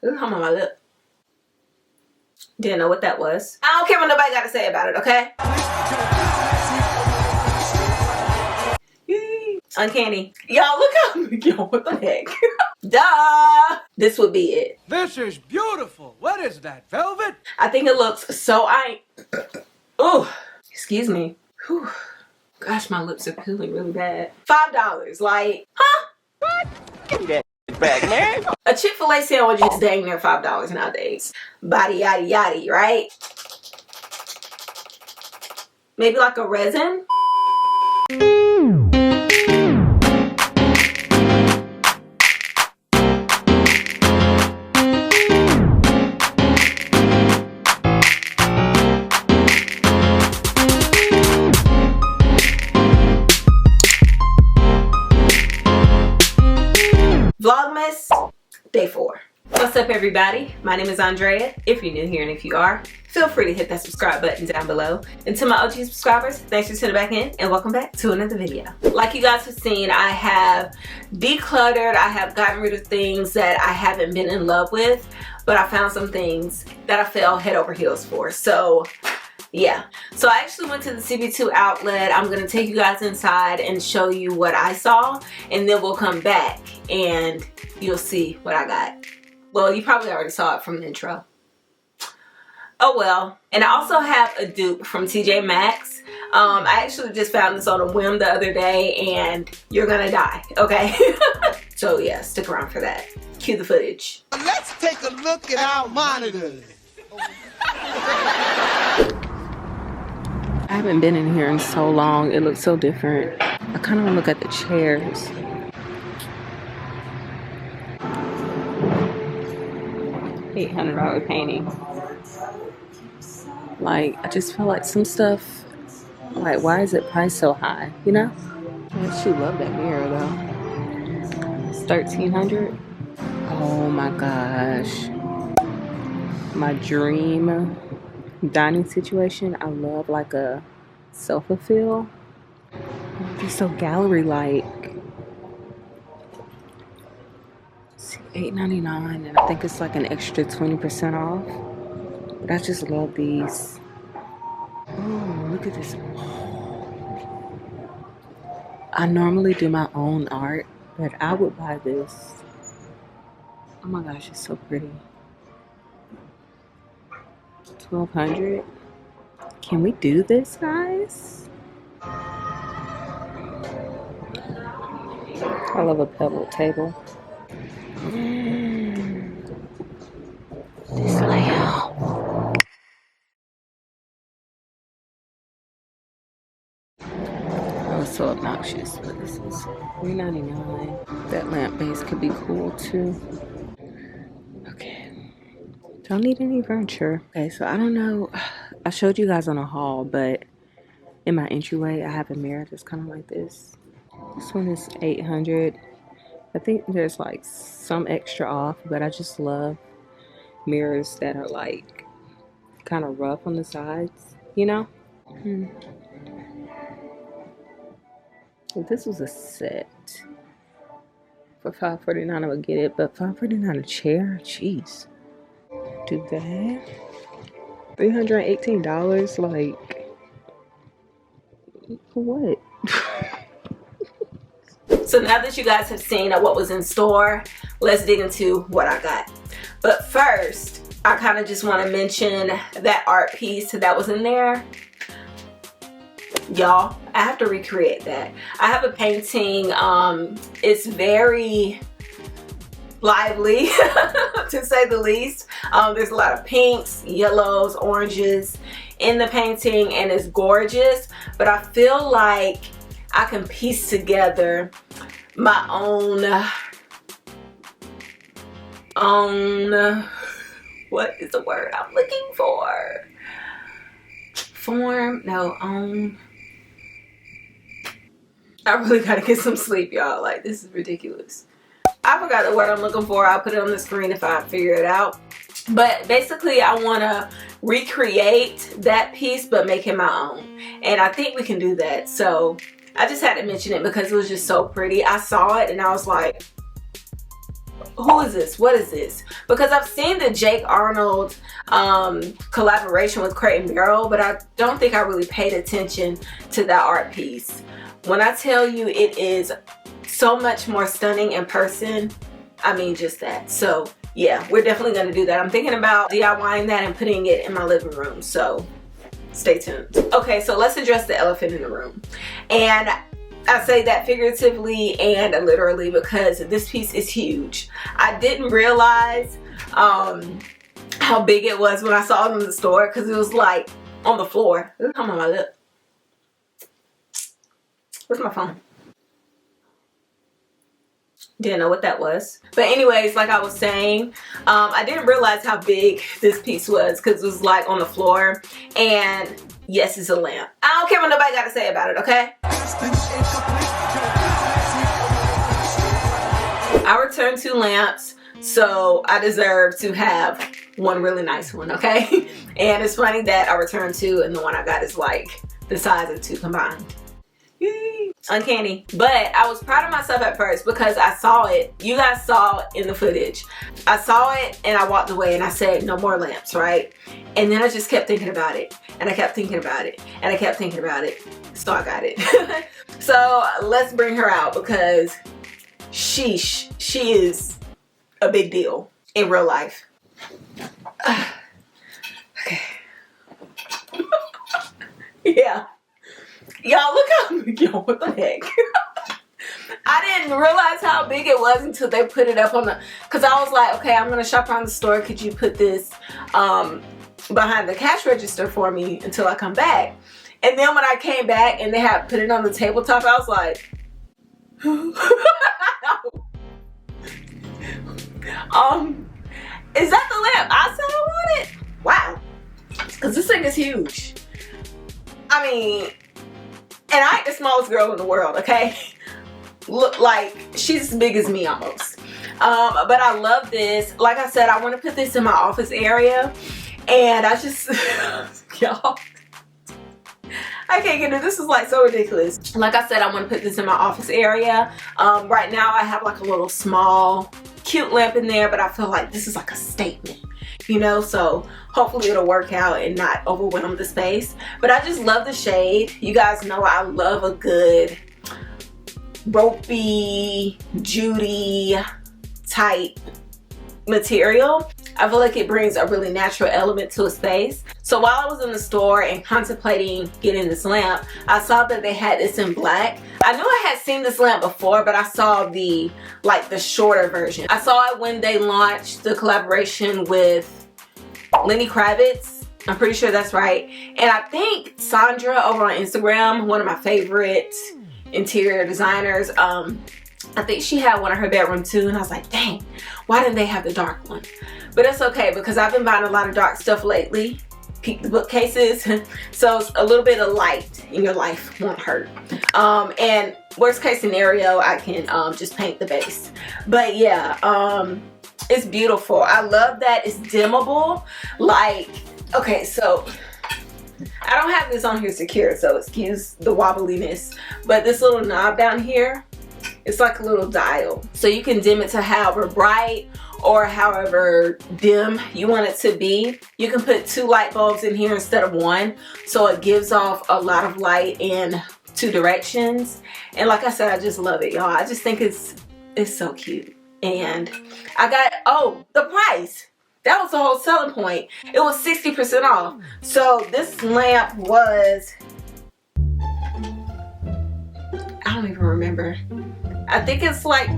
Ooh, I'm on my lip. Didn't know what that was. I don't care what nobody got to say about it, okay? Uncanny. Y'all, look how, yo, what the heck? Duh! This would be it. This is beautiful. What is that, velvet? I think it looks so, oh, excuse me. Whew. Gosh, my lips are peeling really bad. $5, like, huh? What? Give me that back, man. A Chick-fil-A sandwich is dang near $5 nowadays. Body yaddy yaddy, right? Maybe like a resin? Vlogmas, day 4. What's up, everybody? My name is Andrea. If you're new here, and if you are, feel free to hit that subscribe button down below. And to my OG subscribers, thanks for tuning back in, and welcome back to another video. Like you guys have seen, I have decluttered. I have gotten rid of things that I haven't been in love with, but I found some things that I fell head over heels for. So yeah, so I actually went to the CB2 outlet. I'm gonna take you guys inside and show you what I saw, and then we'll come back and you'll see what I got. Well, you probably already saw it from the intro. Oh well. And I also have a dupe from TJ Maxx. I actually just found this on a whim the other day, and you're gonna die, okay? So yeah, stick around for that. Cue the footage. Let's take a look at our monitors. I haven't been in here in so long. It looks so different. I kind of want to look at the chairs. $800 painting. Like, I just feel like some stuff, like, why is it priced so high, you know? I actually love that mirror though. It's $1,300. Oh my gosh. My dream dining situation. I love like a sofa feel. Just so gallery-like. $8.99, and I think it's like an extra 20% off. But I just love these. Oh, look at this. I normally do my own art, but I would buy this. Oh my gosh, it's so pretty. $1,200. Can we do this, guys? I love a pebble table. This layout. That was so obnoxious, but this is $3.99. That lamp base could be cool too. Okay. Don't need any furniture. Okay, so I don't know. I showed you guys on a haul, but in my entryway, I have a mirror that's kind of like this. This one is $800. I think there's like some extra off, but I just love mirrors that are like kind of rough on the sides, you know? If this was a set for $549, I would get it, but $549 a chair? Jeez. Do that. $318, like, for what? So now that you guys have seen what was in store, let's dig into what I got. But first, I kind of just want to mention that art piece that was in there. Y'all, I have to recreate that. I have a painting. It's very lively, to say the least. There's a lot of pinks, yellows, oranges in the painting, and it's gorgeous. But I feel like I can piece together my own what is the word I'm looking for? Form? No, I really gotta get some sleep, y'all. Like, this is ridiculous. I forgot the word I'm looking for. I'll put it on the screen if I figure it out. But basically, I want to recreate that piece, but make it my own. And I think we can do that. So I just had to mention it because it was just so pretty. I saw it and I was like, who is this? What is this? Because I've seen the Jake Arnold collaboration with Crate & Barrel, but I don't think I really paid attention to that art piece. When I tell you it is so much more stunning in person, I mean just that. So yeah, we're definitely going to do that. I'm thinking about DIYing that and putting it in my living room, so stay tuned. Okay, so let's address the elephant in the room. And I say that figuratively and literally because this piece is huge. I didn't realize how big it was when I saw it in the store, because it was like on the floor. It's on my lip. Where's my phone? Didn't know what that was. But anyways, like I was saying, I didn't realize how big this piece was because it was like on the floor. And yes, it's a lamp. I don't care what nobody got to say about it, okay? I returned 2 lamps, so I deserve to have one really nice one, okay? And it's funny that I returned 2 and the one I got is like the size of 2 combined. Uncanny. But I was proud of myself at first because I saw it. You guys saw in the footage. I saw it and I walked away and I said no more lamps, right? And then I just kept thinking about it and I kept thinking about it and I kept thinking about it. So I got it. So let's bring her out because sheesh, she is a big deal in real life. Okay. Yeah. Y'all look how big, yo, what the heck? I didn't realize how big it was until they put it up on the, because I was like, okay, I'm gonna shop around the store. Could you put this behind the cash register for me until I come back? And then when I came back and they had put it on the tabletop, I was like, is that the lamp I said I wanted? Wow, because this thing is huge. I mean, and I ain't the smallest girl in the world, okay? Look, like, she's as big as me almost. But I love this. Like I said, I want to put this in my office area. And I just, y'all, I can't get it. This is like so ridiculous. Like I said, I want to put this in my office area. Right now I have like a little small, cute lamp in there, but I feel like this is like a statement. You know, so hopefully it'll work out and not overwhelm the space. But I just love the shade. You guys know I love a good ropey, jute type material. I feel like it brings a really natural element to a space. So while I was in the store and contemplating getting this lamp, I saw that they had this in black. I knew I had seen this lamp before, but I saw the shorter version. I saw it when they launched the collaboration with Lenny Kravitz. I'm pretty sure that's right. And I think Sandra over on Instagram, one of my favorite interior designers, I think she had one in her bedroom too, and I was like, dang, why didn't they have the dark one? But it's okay because I've been buying a lot of dark stuff lately. Peek the bookcases. So a little bit of light in your life won't hurt. And worst case scenario, I can just paint the base. But yeah, it's beautiful. I love that it's dimmable. Like, okay, so I don't have this on here secure, so excuse the wobbliness. But this little knob down here, it's like a little dial. So you can dim it to however bright or however dim you want it to be. You can put 2 light bulbs in here instead of 1. So it gives off a lot of light in 2 directions. And like I said, I just love it, y'all. I just think it's so cute. And I got, oh, the price. That was the whole selling point. It was 60% off. So this lamp was, I don't even remember. I think it's like,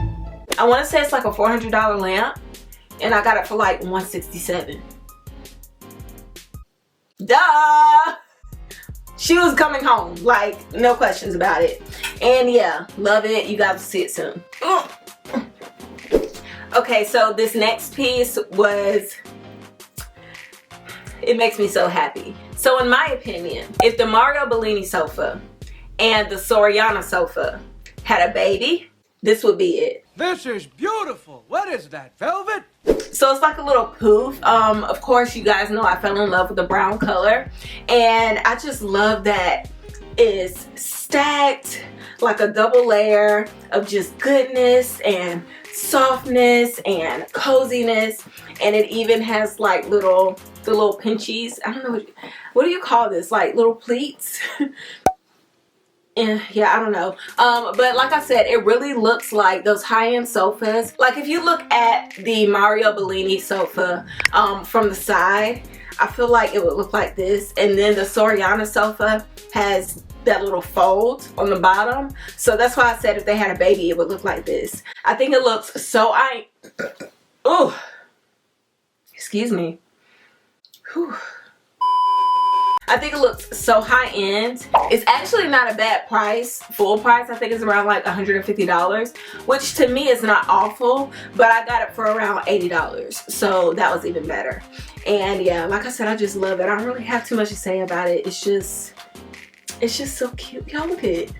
I want to say it's like a $400 lamp. And I got it for like $167. Duh! She was coming home, like, no questions about it. And yeah, love it. You guys will see it soon. Okay, so this next piece was, it makes me so happy. So in my opinion, if the Mario Bellini sofa and the Soriana sofa had a baby, this would be it. This is beautiful. What is that, velvet? So it's like a little poof. Of course, you guys know I fell in love with the brown color. And I just love that it's stacked like a double layer of just goodness and softness and coziness, and it even has like the little pinchies. I don't know what do you call this, like little pleats. Yeah, I don't know. But like I said, it really looks like those high-end sofas. Like if you look at the Mario Bellini sofa from the side, I feel like it would look like this. And then the Soriana sofa has that little fold on the bottom. So that's why I said if they had a baby, it would look like this. I think it looks so oh, excuse me. Whew. I think it looks so high-end. It's actually not a bad price, full price. I think it's around like $150, which to me is not awful, but I got it for around $80. So that was even better. And yeah, like I said, I just love it. I don't really have too much to say about it. It's just so cute. Y'all look at it.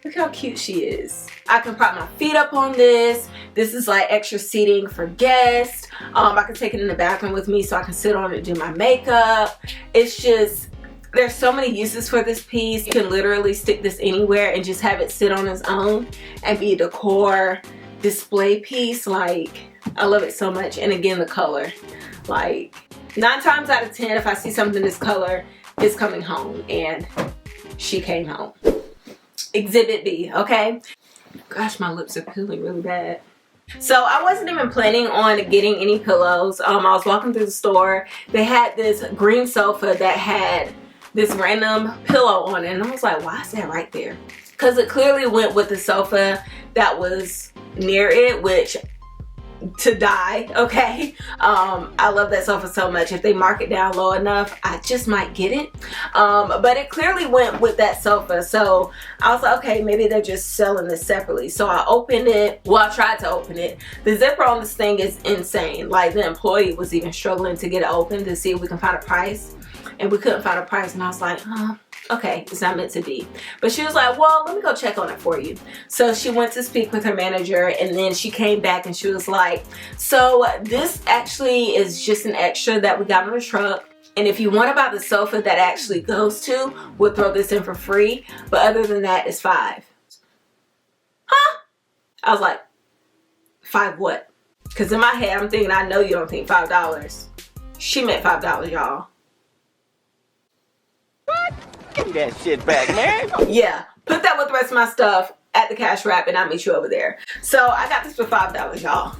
Look how cute she is. I can prop my feet up on this. This is like extra seating for guests. I can take it in the bathroom with me so I can sit on it and do my makeup. It's just, there's so many uses for this piece. You can literally stick this anywhere and just have it sit on its own and be a decor display piece. Like, I love it so much. And again, the color. Like, 9 times out of 10, if I see something this color, it's coming home. And she came home. Exhibit B, okay? Gosh, my lips are peeling really bad. So I wasn't even planning on getting any pillows. I was walking through the store. They had this green sofa that had this random pillow on it. And I was like, why is that right there? Because it clearly went with the sofa that was near it, which to die, okay? I love that sofa so much. If they mark it down low enough, I just might get it. But it clearly went with that sofa. So I was like, okay, maybe they're just selling this separately. So I opened it. Well, I tried to open it. The zipper on this thing is insane. Like, the employee was even struggling to get it open to see if we can find a price. And we couldn't find a price. And I was like, okay, it's not meant to be. But she was like, well, let me go check on it for you. So she went to speak with her manager, and then she came back and she was like, so this actually is just an extra that we got on the truck. And if you want to buy the sofa that actually goes to, we'll throw this in for free. But other than that, it's $5. Huh? I was like, 5 what? Because in my head, I'm thinking, I know you don't think $5. She meant $5, y'all. What? Give me that shit back, man. Yeah, put that with the rest of my stuff at the cash wrap and I'll meet you over there. So I got this for $5, y'all.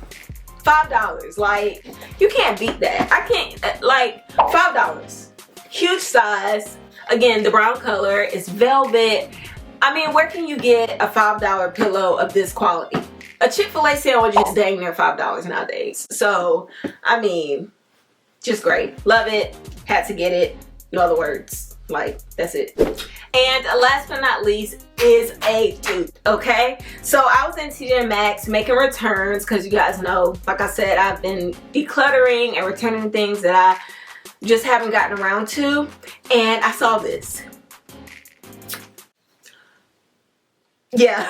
$5. Like, you can't beat that. I can't, like, $5. Huge size. Again, the brown color is velvet. I mean, where can you get a $5 pillow of this quality? A Chick-fil-A sandwich is dang near $5 nowadays. So, I mean, just great. Love it. Had to get it. No other words. Like, that's it. And last but not least is a dupe, okay? So I was in TJ Maxx making returns because you guys know, like I said, I've been decluttering and returning things that I just haven't gotten around to. And I saw this. Yeah,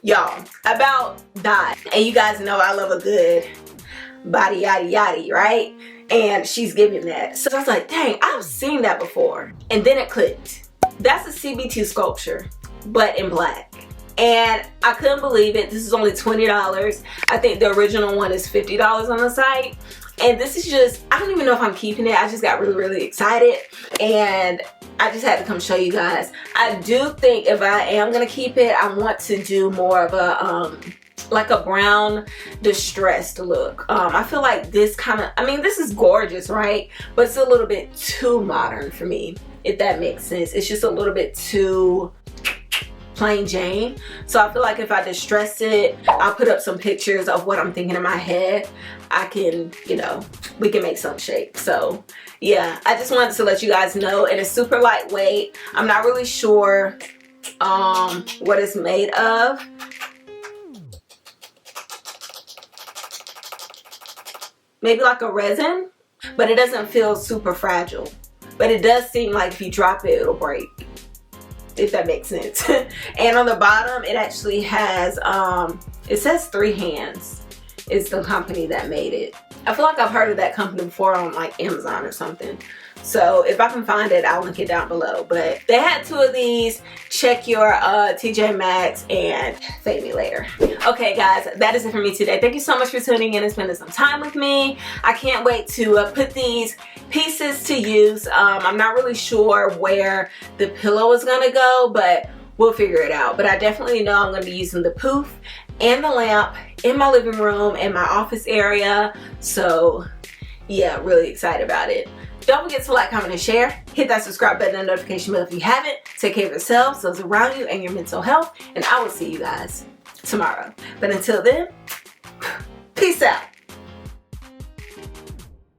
y'all, about died. And you guys know I love a good body yaddy yaddy, right? And she's giving that. So I was like, dang, I've seen that before. And then it clicked. That's a CB2 sculpture, but in black. And I couldn't believe it. This is only $20. I think the original one is $50 on the site. And this is just, I don't even know if I'm keeping it. I just got really, really excited. And I just had to come show you guys. I do think if I am gonna keep it, I want to do more of a, like a brown distressed look. I feel like this kind of, I mean, this is gorgeous, right? But it's a little bit too modern for me, if that makes sense. It's just a little bit too plain Jane. So I feel like if I distress it, I'll put up some pictures of what I'm thinking in my head. I can, you know, we can make some shape. So yeah, I just wanted to let you guys know. And it's super lightweight. I'm not really sure what it's made of. Maybe like a resin, but it doesn't feel super fragile. But it does seem like if you drop it, it'll break, if that makes sense. And on the bottom, it actually has, it says 3 hands. is the company that made it. I feel like I've heard of that company before on like Amazon or something. So if I can find it, I'll link it down below. But they had 2 of these. Check your TJ Maxx and thank me later. Okay guys, that is it for me today. Thank you so much for tuning in and spending some time with me. I can't wait to put these pieces to use. I'm not really sure where the pillow is gonna go, but we'll figure it out. But I definitely know I'm gonna be using the poof and the lamp in my living room and my office area. So yeah, really excited about it. Don't forget to like, comment, and share. Hit that subscribe button and notification bell if you haven't. Take care of yourselves, those around you, and your mental health. And I will see you guys tomorrow. But until then, peace out.